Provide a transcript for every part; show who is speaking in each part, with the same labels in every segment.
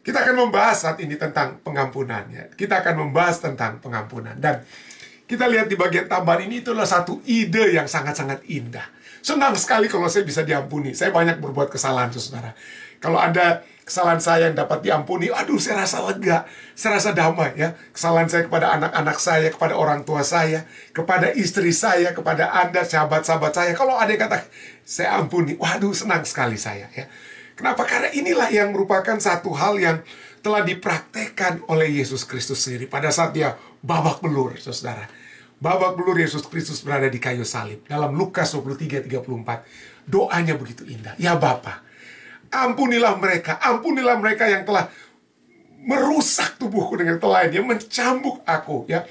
Speaker 1: Kita akan membahas saat ini tentang pengampunan. Ya. Kita akan membahas tentang pengampunan. Dan kita lihat di bagian tambahan ini, itu adalah satu ide yang sangat-sangat indah. Senang sekali kalau saya bisa diampuni. Saya banyak berbuat kesalahan, saudara. Kalau ada kesalahan saya yang dapat diampuni, aduh, saya rasa lega, saya rasa damai. Ya. Kesalahan saya kepada anak-anak saya, kepada orang tua saya, kepada istri saya, kepada Anda, sahabat-sahabat saya. Kalau ada yang kata, saya ampuni, waduh, senang sekali saya. Ya. Kenapa? Karena inilah yang merupakan satu hal yang telah dipraktekkan oleh Yesus Kristus sendiri pada saat dia babak belur, saudara. Babak belur Yesus Kristus berada di kayu salib. Dalam Lukas 23:34, doanya begitu indah. Ya Bapa, ampunilah mereka yang telah merusak tubuhku dengan telain, yang mencambuk aku, ya.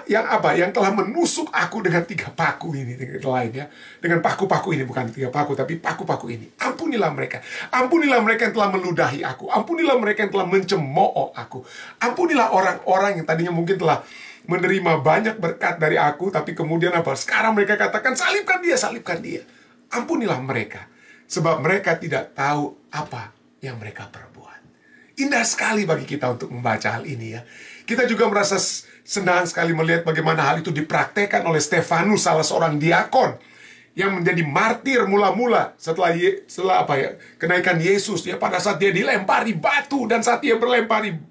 Speaker 1: Yang telah menusuk aku dengan 3 paku ini, dengan telain, ya. Dengan paku-paku ini, bukan 3 paku, tapi paku-paku ini. Ampunilah mereka. Ampunilah mereka yang telah meludahi aku. Ampunilah mereka yang telah mencemooh aku. Ampunilah orang-orang yang tadinya mungkin telah menerima banyak berkat dari aku, tapi kemudian apa? Sekarang mereka katakan, salibkan dia, salibkan dia. Ampunilah mereka, sebab mereka tidak tahu apa yang mereka perbuat. Indah sekali bagi kita untuk membaca hal ini, ya. Kita juga merasa senang sekali melihat bagaimana hal itu dipraktekkan oleh Stefanus, salah seorang diakon yang menjadi martir mula-mula setelah kenaikan Yesus, ya. Pada saat dia dilempari batu, dan saat dia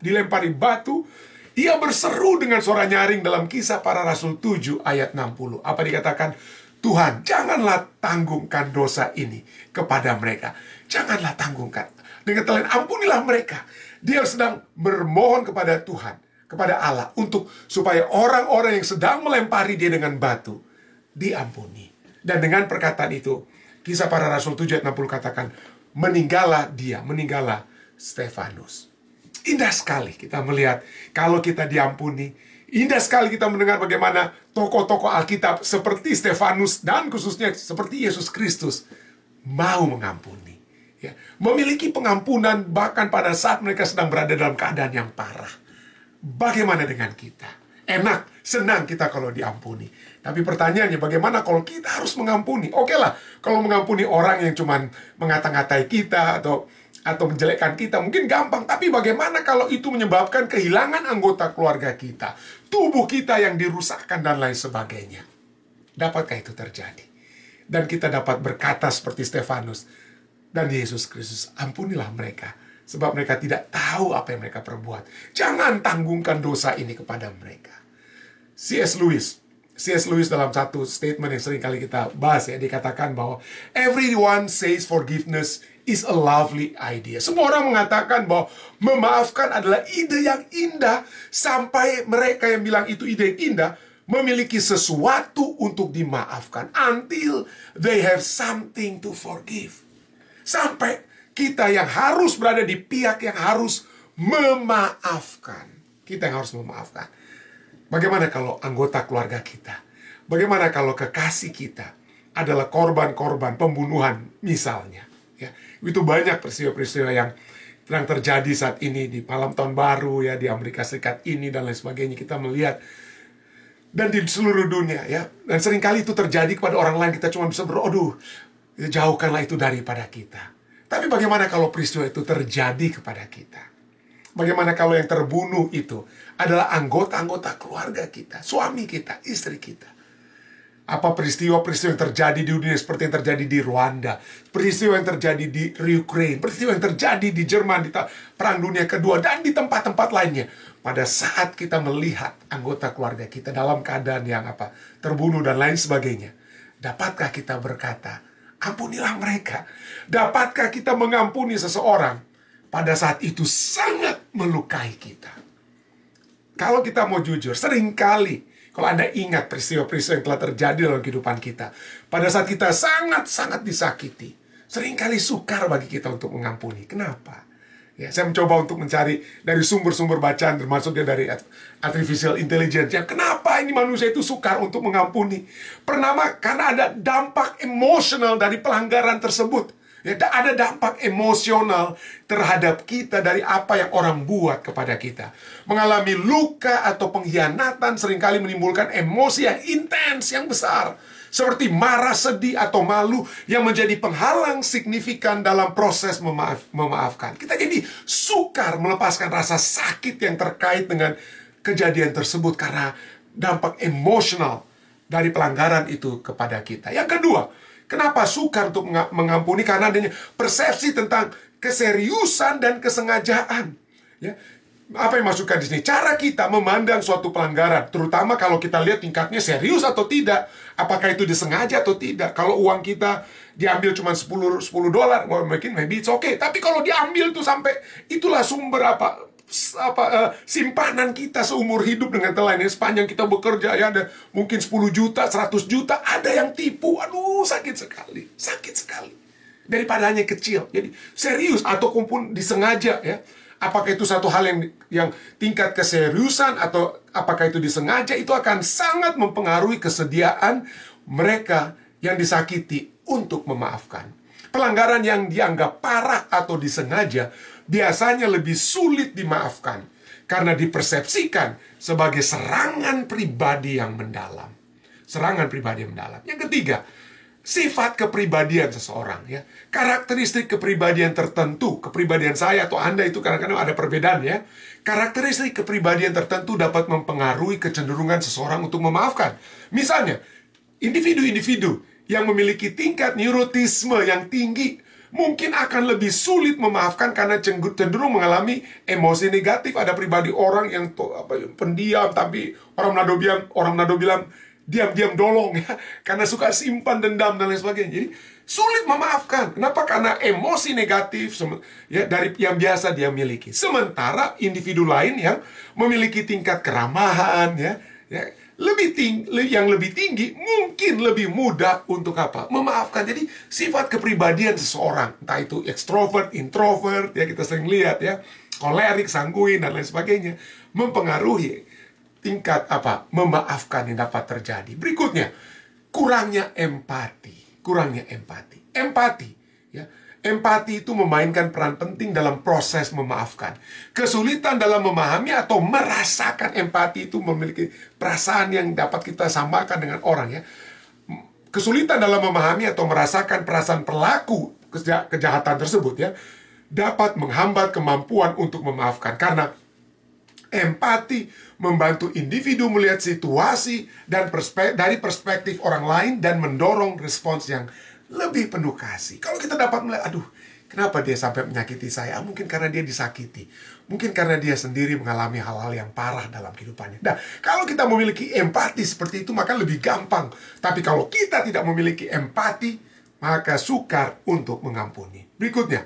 Speaker 1: dilempari batu, ia berseru dengan suara nyaring dalam Kisah Para Rasul 7 ayat 60. Apa dikatakan? Tuhan, janganlah tanggungan dosa ini kepada mereka. Janganlah tanggungan. Dengan telain, ampunilah mereka. Dia sedang bermohon kepada Tuhan, kepada Allah, supaya orang-orang yang sedang melempari dia dengan batu diampuni. Dan dengan perkataan itu, Kisah Para Rasul 7 ayat 60 katakan, meninggallah Stefanus. Indah sekali kita melihat kalau kita diampuni. Indah sekali kita mendengar bagaimana tokoh-tokoh Alkitab seperti Stefanus dan khususnya seperti Yesus Kristus mau mengampuni, ya. Memiliki pengampunan bahkan pada saat mereka sedang berada dalam keadaan yang parah. Bagaimana dengan kita? Enak, senang kita kalau diampuni. Tapi pertanyaannya, bagaimana kalau kita harus mengampuni? Oke lah, kalau mengampuni orang yang cuman mengata-ngatai kita atau menjelekkan kita, mungkin gampang. Tapi bagaimana kalau itu menyebabkan kehilangan anggota keluarga kita, tubuh kita yang dirusakkan, dan lain sebagainya? Dapatkah itu terjadi? Dan kita dapat berkata seperti Stefanus dan Yesus Kristus, ampunilah mereka, sebab mereka tidak tahu apa yang mereka perbuat. Jangan tanggungkan dosa ini kepada mereka. C.S. Lewis dalam satu statement yang sering kali kita bahas, ya, dikatakan bahwa everyone says forgiveness is a lovely idea. Semua orang mengatakan bahwa memaafkan adalah ide yang indah, sampai mereka yang bilang itu ide yang indah memiliki sesuatu untuk dimaafkan, until they have something to forgive. Sampai kita yang harus berada di pihak yang harus memaafkan. Kita yang harus memaafkan. Bagaimana kalau anggota keluarga kita? Bagaimana kalau kekasih kita adalah korban-korban pembunuhan misalnya? Ya, itu banyak peristiwa-peristiwa yang sedang terjadi saat ini di malam tahun baru, ya, di Amerika Serikat ini dan lain sebagainya. Kita melihat dan di seluruh dunia, ya. Dan seringkali itu terjadi kepada orang lain, kita cuma bisa aduh, jauhkanlah itu daripada kita. Tapi bagaimana kalau peristiwa itu terjadi kepada kita? Bagaimana kalau yang terbunuh itu adalah anggota-anggota keluarga kita, suami kita, istri kita? Apa peristiwa-peristiwa yang terjadi di dunia seperti yang terjadi di Rwanda, peristiwa yang terjadi di Ukraina, peristiwa yang terjadi di Jerman di Perang Dunia Kedua, dan di tempat-tempat lainnya. Pada saat kita melihat anggota keluarga kita dalam keadaan yang terbunuh dan lain sebagainya, dapatkah kita berkata, ampunilah mereka? Dapatkah kita mengampuni seseorang pada saat itu sangat melukai kita? Kalau kita mau jujur, seringkali kalau Anda ingat peristiwa-peristiwa yang telah terjadi dalam kehidupan kita, pada saat kita sangat-sangat disakiti, seringkali sukar bagi kita untuk mengampuni. Kenapa? Ya, saya mencoba untuk mencari dari sumber-sumber bacaan, termasuknya dari artificial intelligence. Ya, kenapa ini manusia itu sukar untuk mengampuni? Karena ada dampak emosional dari pelanggaran tersebut. Ya, ada dampak emosional terhadap kita dari apa yang orang buat kepada kita. Mengalami luka atau pengkhianatan seringkali menimbulkan emosi yang intens, yang besar. seperti marah, sedih, atau malu yang menjadi penghalang signifikan dalam proses memaafkan. Kita jadi sukar melepaskan rasa sakit yang terkait dengan kejadian tersebut karena dampak emosional dari pelanggaran itu kepada kita. Yang kedua, kenapa sukar untuk mengampuni? Karena adanya persepsi tentang keseriusan dan kesengajaan. Ya. Apa yang masukkan di sini? Cara kita memandang suatu pelanggaran, terutama kalau kita lihat tingkatnya serius atau tidak. Apakah itu disengaja atau tidak? Kalau uang kita diambil cuma $10, mungkin maybe it's okay. Tapi kalau diambil tuh sampai, itulah sumber simpanan kita seumur hidup dengan telan. Sepanjang kita bekerja, ya ada mungkin 10 juta, 100 juta, ada yang tipu. Aduh, sakit sekali. Sakit sekali. Daripada hanya kecil. Jadi serius ataupun disengaja, ya. Apakah itu satu hal yang tingkat keseriusan atau apakah itu disengaja, itu akan sangat mempengaruhi kesediaan mereka yang disakiti untuk memaafkan. Pelanggaran yang dianggap parah atau disengaja biasanya lebih sulit dimaafkan karena dipersepsikan sebagai serangan pribadi yang mendalam. Serangan pribadi yang mendalam. Yang ketiga, sifat kepribadian seseorang, ya. Karakteristik kepribadian tertentu, kepribadian saya atau Anda itu kadang-kadang ada perbedaan, ya. Karakteristik kepribadian tertentu dapat mempengaruhi kecenderungan seseorang untuk memaafkan. Misalnya, individu-individu yang memiliki tingkat neurotisme yang tinggi mungkin akan lebih sulit memaafkan karena cenderung mengalami emosi negatif. Ada pribadi orang yang pendiam, tapi orang Manado bilang diam-diam dolong, ya, karena suka simpan dendam dan lain sebagainya. Jadi sulit memaafkan. Kenapa? Karena emosi negatif, ya, dari yang biasa dia miliki. Sementara individu lain yang memiliki tingkat keramahan, ya yang lebih tinggi mungkin lebih mudah untuk apa? Memaafkan. Jadi sifat kepribadian seseorang, entah itu ekstrovert, introvert, ya kita sering lihat, ya, kolerik, sanguin dan lain sebagainya, mempengaruhi tingkat memaafkan yang dapat terjadi. Berikutnya, kurangnya empati. Empati, ya. Empati itu memainkan peran penting dalam proses memaafkan. Kesulitan dalam memahami atau merasakan empati itu memiliki perasaan yang dapat kita samakan dengan orang, ya. Kesulitan dalam memahami atau merasakan perasaan pelaku kejahatan tersebut, ya, dapat menghambat kemampuan untuk memaafkan karena empati membantu individu melihat situasi dan dari perspektif orang lain dan mendorong respons yang lebih penuh kasih. Kalau kita dapat melihat, aduh, kenapa dia sampai menyakiti saya? Mungkin karena dia disakiti. Mungkin karena dia sendiri mengalami hal-hal yang parah dalam kehidupannya. Nah, kalau kita memiliki empati seperti itu, maka lebih gampang. Tapi kalau kita tidak memiliki empati, maka sukar untuk mengampuni. Berikutnya,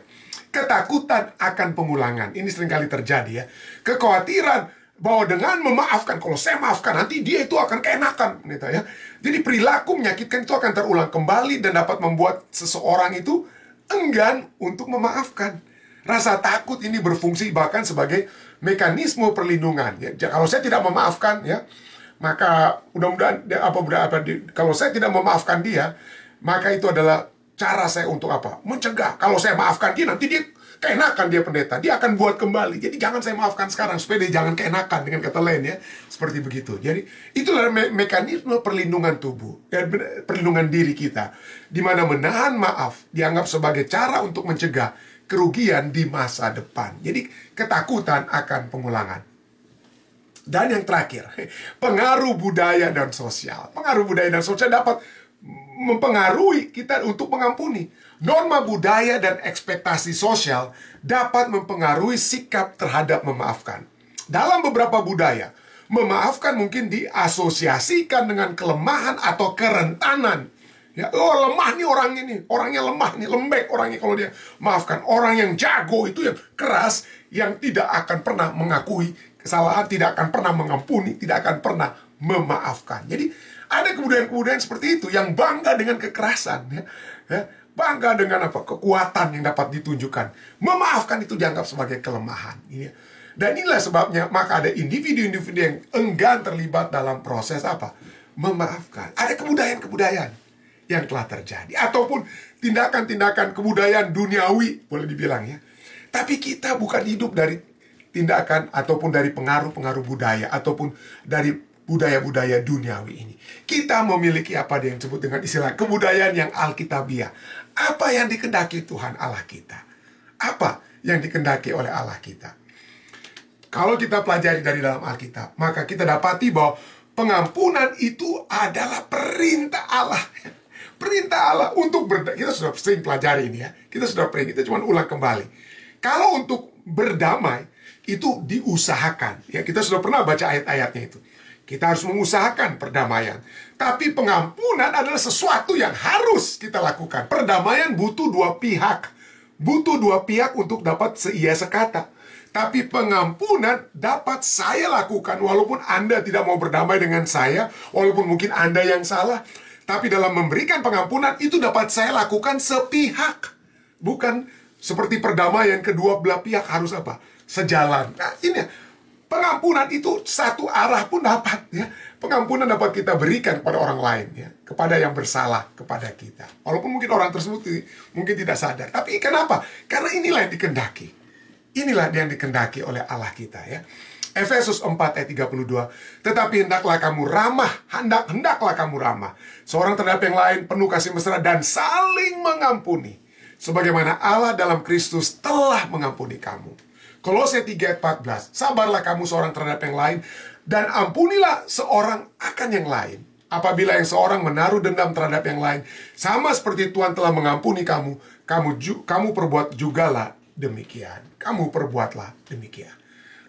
Speaker 1: ketakutan akan pengulangan. Ini seringkali terjadi, ya. Kekhawatiran bahwa dengan memaafkan, kalau saya maafkan, nanti dia itu akan keenakan, gitu, ya. Jadi perilaku menyakitkan itu akan terulang kembali dan dapat membuat seseorang itu enggan untuk memaafkan. Rasa takut ini berfungsi bahkan sebagai mekanisme perlindungan, ya. Kalau saya tidak memaafkan, ya, maka mudah-mudahan kalau saya tidak memaafkan dia, maka itu adalah cara saya untuk mencegah. Kalau saya maafkan dia, nanti dia keenakan, dia pendeta, dia akan buat kembali. Jadi jangan saya maafkan sekarang supaya dia jangan keenakan, dengan kata lain, ya, seperti begitu. Jadi itulah mekanisme perlindungan tubuh, perlindungan diri kita, di mana menahan maaf dianggap sebagai cara untuk mencegah kerugian di masa depan. Jadi ketakutan akan pengulangan. Dan yang terakhir, pengaruh budaya dan sosial. Pengaruh budaya dan sosial dapat mempengaruhi kita untuk mengampuni. Norma budaya dan ekspektasi sosial dapat mempengaruhi sikap terhadap memaafkan. Dalam beberapa budaya, memaafkan mungkin diasosiasikan dengan kelemahan atau kerentanan. Ya, oh, lemah nih orang ini, orangnya lemah nih, lembek orangnya kalau dia maafkan. Orang yang jago itu yang keras, yang tidak akan pernah mengakui kesalahan, tidak akan pernah mengampuni, tidak akan pernah memaafkan. Jadi ada kebudayaan-kebudayaan seperti itu yang bangga dengan kekerasan, ya, bangga dengan kekuatan yang dapat ditunjukkan. Memaafkan itu dianggap sebagai kelemahan, ya. Dan inilah sebabnya maka ada individu-individu yang enggan terlibat dalam proses memaafkan. Ada kebudayaan-kebudayaan yang telah terjadi, ataupun tindakan-tindakan kebudayaan duniawi, boleh dibilang, ya. Tapi kita bukan hidup dari tindakan ataupun dari pengaruh-pengaruh budaya ataupun dari budaya-budaya duniawi ini. Kita memiliki apa yang disebut dengan istilah kebudayaan yang alkitabiah. Apa yang dikehendaki Tuhan Allah kita? Apa yang dikehendaki oleh Allah kita? Kalau kita pelajari dari dalam Alkitab, maka kita dapati bahwa pengampunan itu adalah perintah Allah. Perintah Allah untuk berdamai. Kita sudah sering pelajari ini ya. Kita sudah pernah, kita cuma ulang kembali. Kalau untuk berdamai, itu diusahakan. Ya, kita sudah pernah baca ayat-ayatnya itu. Kita harus mengusahakan perdamaian. Tapi pengampunan adalah sesuatu yang harus kita lakukan. Perdamaian butuh dua pihak. Butuh dua pihak untuk dapat seia sekata. Tapi pengampunan dapat saya lakukan walaupun Anda tidak mau berdamai dengan saya, walaupun mungkin Anda yang salah. Tapi dalam memberikan pengampunan itu dapat saya lakukan sepihak. Bukan seperti perdamaian kedua belah pihak harus apa? Sejalan. Nah ini pengampunan itu satu arah pun dapat ya. Pengampunan dapat kita berikan kepada orang lain ya, kepada yang bersalah kepada kita. Walaupun mungkin orang tersebut mungkin tidak sadar. Tapi kenapa? Karena inilah yang dikehendaki. Inilah yang dikehendaki oleh Allah kita ya. Efesus 4 ayat 32. Tetapi hendaklah kamu ramah, hendaklah kamu ramah seorang terhadap yang lain, penuh kasih mesra dan saling mengampuni, sebagaimana Allah dalam Kristus telah mengampuni kamu. Kolose 3 ayat 14. Sabarlah kamu seorang terhadap yang lain, dan ampunilah seorang akan yang lain. Apabila yang seorang menaruh dendam terhadap yang lain, sama seperti Tuhan telah mengampuni kamu, kamu perbuat jugalah demikian. Kamu perbuatlah demikian.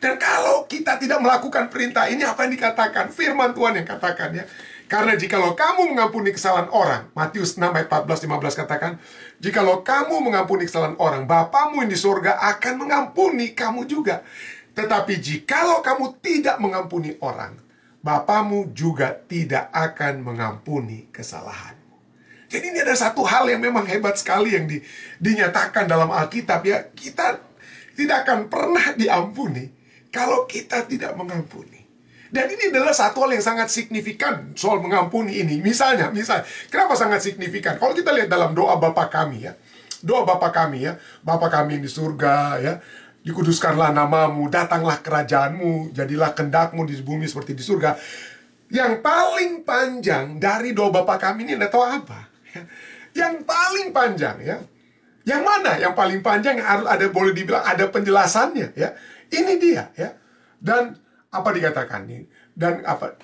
Speaker 1: Dan kalau kita tidak melakukan perintah ini, apa yang dikatakan? Firman Tuhan yang katakan ya. Karena jikalau kamu mengampuni kesalahan orang, Matius 6 ayat 14-15 katakan, jikalau kamu mengampuni kesalahan orang, Bapamu yang di surga akan mengampuni kamu juga. Tetapi jikalau kamu tidak mengampuni orang, Bapamu juga tidak akan mengampuni kesalahanmu. Jadi ini ada satu hal yang memang hebat sekali yang dinyatakan dalam Alkitab ya. Kita tidak akan pernah diampuni kalau kita tidak mengampuni. Dan ini adalah satu hal yang sangat signifikan soal mengampuni ini. Misalnya, kenapa sangat signifikan? Kalau kita lihat dalam doa Bapa kami ya. Doa Bapa kami ya. Bapa kami yang di surga ya. Dikuduskanlah namamu, datanglah kerajaanmu, jadilah kehendakmu di bumi seperti di surga. Yang paling panjang dari doa Bapa kami ini Anda tahu apa? Yang paling panjang ya. Yang mana yang paling panjang yang harus ada, boleh dibilang ada penjelasannya ya. Ini dia ya. Dan apa dikatakan ini? Dan apa?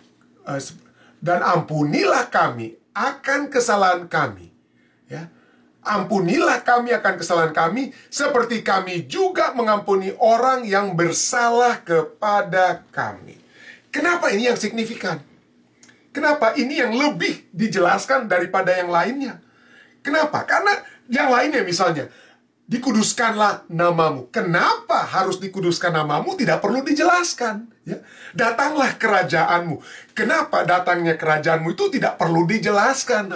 Speaker 1: Dan ampunilah kami akan kesalahan kami. Ya. Ampunilah kami akan kesalahan kami seperti kami juga mengampuni orang yang bersalah kepada kami. Kenapa ini yang signifikan? Kenapa ini yang lebih dijelaskan daripada yang lainnya? Kenapa? Karena yang lainnya misalnya dikuduskanlah namamu. Kenapa harus dikuduskan namamu? Tidak perlu dijelaskan. Ya. Datanglah kerajaanmu. Kenapa datangnya kerajaanmu itu tidak perlu dijelaskan.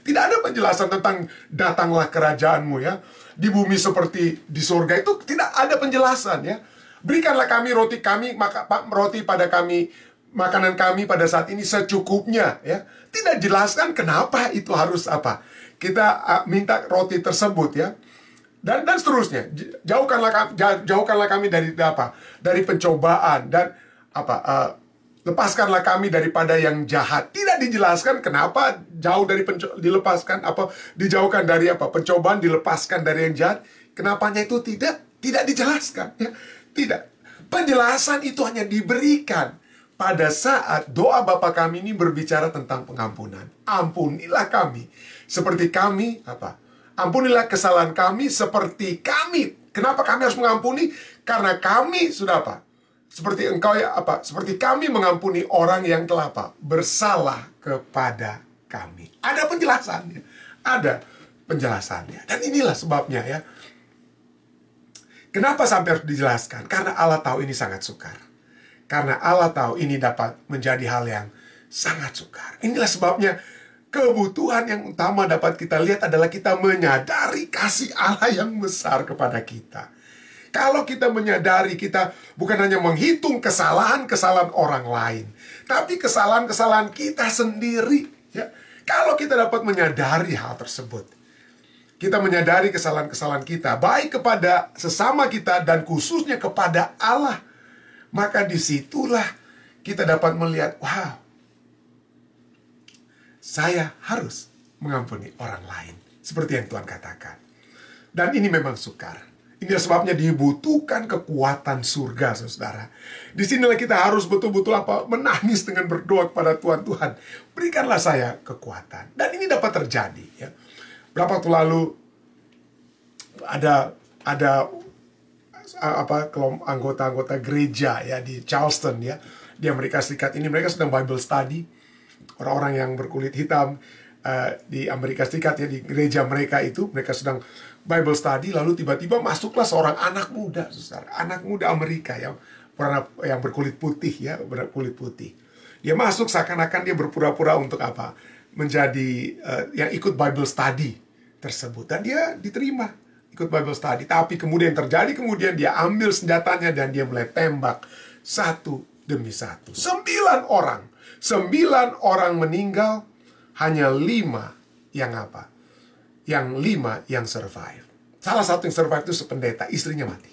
Speaker 1: Tidak ada penjelasan tentang datanglah kerajaanmu ya. Di bumi seperti di surga itu tidak ada penjelasan ya. Berikanlah kami roti kami, roti pada kami, makanan kami pada saat ini secukupnya ya. Tidak jelaskan kenapa itu harus apa. Kita minta roti tersebut ya. Dan seterusnya, jauhkanlah kami dari apa? Dari pencobaan dan apa? Lepaskanlah kami daripada yang jahat. Tidak dijelaskan kenapa jauh dari dilepaskan apa? Dijauhkan dari apa? Pencobaan, dilepaskan dari yang jahat. Kenapanya itu tidak dijelaskan ya. Tidak. Penjelasan itu hanya diberikan pada saat doa Bapa kami ini berbicara tentang pengampunan. Ampunilah kami seperti kami apa? Ampunilah kesalahan kami seperti kami. Kenapa kami harus mengampuni? Karena kami sudah apa? Seperti engkau ya apa? Seperti kami mengampuni orang yang telah apa? Bersalah kepada kami. Ada penjelasannya. Ada penjelasannya. Dan inilah sebabnya ya. Kenapa sampai harus dijelaskan? Karena Allah tahu ini sangat sukar. Karena Allah tahu ini dapat menjadi hal yang sangat sukar. Inilah sebabnya kebutuhan yang utama dapat kita lihat adalah kita menyadari kasih Allah yang besar kepada kita. Kalau kita menyadari, kita bukan hanya menghitung kesalahan-kesalahan orang lain, tapi kesalahan-kesalahan kita sendiri. Ya. Kalau kita dapat menyadari hal tersebut, kita menyadari kesalahan-kesalahan kita, baik kepada sesama kita dan khususnya kepada Allah, maka disitulah kita dapat melihat, wow, saya harus mengampuni orang lain. Seperti yang Tuhan katakan. Dan ini memang sukar. Ini sebabnya dibutuhkan kekuatan surga, saudara. Di sinilah kita harus betul-betul menangis dengan berdoa kepada Tuhan. Tuhan, berikanlah saya kekuatan. Dan ini dapat terjadi. Ya. Berapa waktu lalu ada anggota-anggota gereja ya di Charleston ya di Amerika Serikat ini, mereka sedang Bible study. Orang-orang yang berkulit hitam di Amerika Serikat ya, di gereja mereka itu, mereka sedang Bible study, lalu tiba-tiba masuklah seorang anak muda, saudara, anak muda Amerika yang berkulit putih ya, berkulit putih. Dia masuk seakan-akan dia berpura-pura untuk apa? Menjadi yang ikut Bible study tersebut, dan dia diterima ikut Bible study. Tapi kemudian terjadi, kemudian dia ambil senjatanya dan dia mulai tembak satu demi satu. 9 orang meninggal, hanya 5 yang apa? Yang 5 yang survive. Salah satu yang survive itu sependeta, istrinya mati.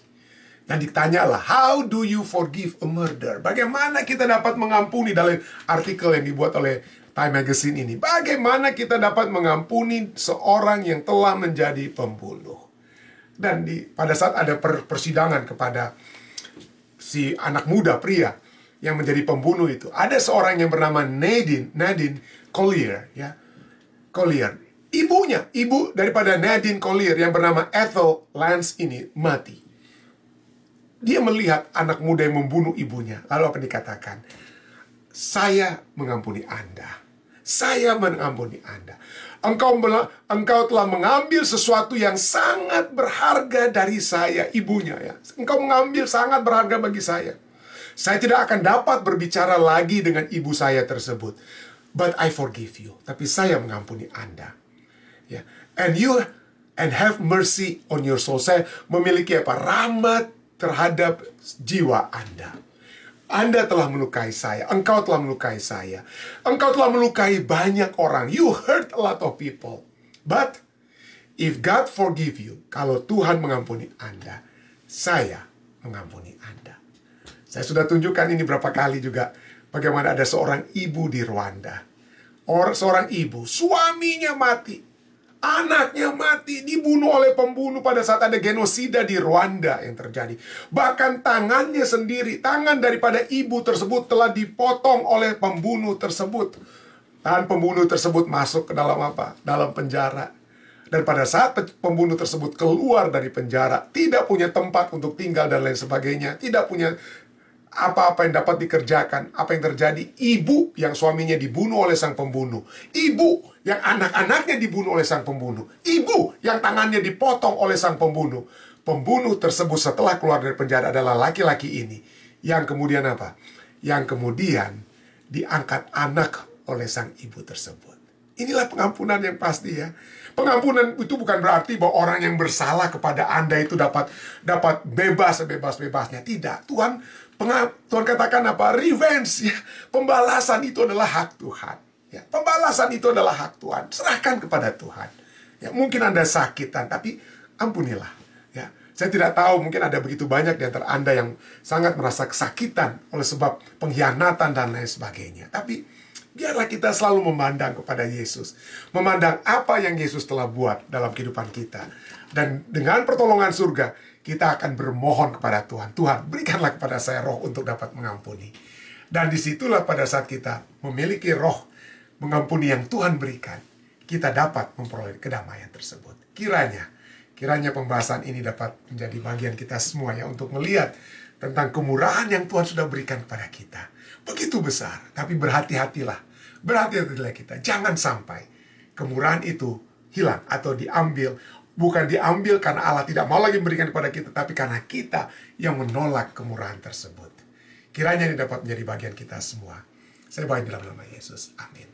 Speaker 1: Dan ditanyalah, how do you forgive a murder? Bagaimana kita dapat mengampuni, dalam artikel yang dibuat oleh Time Magazine ini, bagaimana kita dapat mengampuni seorang yang telah menjadi pembunuh? Dan pada saat ada persidangan kepada si anak muda pria yang menjadi pembunuh itu, ada seorang yang bernama Nadine Collier, ya, Collier. Ibu daripada Nadine Collier yang bernama Ethel Lance ini mati. Dia melihat anak muda yang membunuh ibunya. Lalu apa dikatakan? Saya mengampuni Anda. Saya mengampuni Anda. Engkau telah mengambil sesuatu yang sangat berharga dari saya, ibunya ya. Engkau mengambil sangat berharga bagi saya. Saya tidak akan dapat berbicara lagi dengan ibu saya tersebut. But I forgive you. Tapi saya mengampuni Anda. Ya. And have mercy on your soul. Saya memiliki rahmat terhadap jiwa Anda. Anda telah melukai saya. Engkau telah melukai saya. Engkau telah melukai banyak orang. You hurt a lot of people. But if God forgive you, kalau Tuhan mengampuni Anda, saya mengampuni Anda. Saya sudah tunjukkan ini berapa kali juga. Bagaimana ada seorang ibu di Rwanda. Seorang ibu, suaminya mati. Anaknya mati, dibunuh oleh pembunuh pada saat ada genosida di Rwanda yang terjadi. Bahkan tangannya sendiri, tangan daripada ibu tersebut telah dipotong oleh pembunuh tersebut. Dan pembunuh tersebut masuk ke dalam apa? Dalam penjara. Dan pada saat pembunuh tersebut keluar dari penjara, tidak punya tempat untuk tinggal dan lain sebagainya, tidak punya apa-apa yang dapat dikerjakan. Apa yang terjadi? Ibu yang suaminya dibunuh oleh sang pembunuh. Ibu yang anak-anaknya dibunuh oleh sang pembunuh. Ibu yang tangannya dipotong oleh sang pembunuh. Pembunuh tersebut setelah keluar dari penjara adalah laki-laki ini. Yang kemudian apa? Yang kemudian diangkat anak oleh sang ibu tersebut. Inilah pengampunan yang pasti ya. Pengampunan itu bukan berarti bahwa orang yang bersalah kepada Anda itu dapat bebas sebebas-bebasnya. Tidak. Tuhan katakan apa? Revenge ya. Pembalasan itu adalah hak Tuhan. Ya, pembalasan itu adalah hak Tuhan. Serahkan kepada Tuhan. Ya, mungkin Anda sakitan, tapi ampunilah. Ya, saya tidak tahu, mungkin ada begitu banyak di antara Anda yang sangat merasa kesakitan oleh sebab pengkhianatan dan lain sebagainya. Tapi biarlah kita selalu memandang kepada Yesus. Memandang apa yang Yesus telah buat dalam kehidupan kita. Dan dengan pertolongan surga, kita akan bermohon kepada Tuhan. Tuhan, berikanlah kepada saya roh untuk dapat mengampuni. Dan disitulah pada saat kita memiliki roh mengampuni yang Tuhan berikan, kita dapat memperoleh kedamaian tersebut. Kiranya pembahasan ini dapat menjadi bagian kita semua ya, untuk melihat tentang kemurahan yang Tuhan sudah berikan kepada kita. Begitu besar, tapi berhati-hatilah kita. Jangan sampai kemurahan itu hilang atau diambil. Bukan diambil karena Allah tidak mau lagi memberikan kepada kita, tapi karena kita yang menolak kemurahan tersebut. Kiranya ini dapat menjadi bagian kita semua. Saya berdoa dalam nama Yesus. Amin.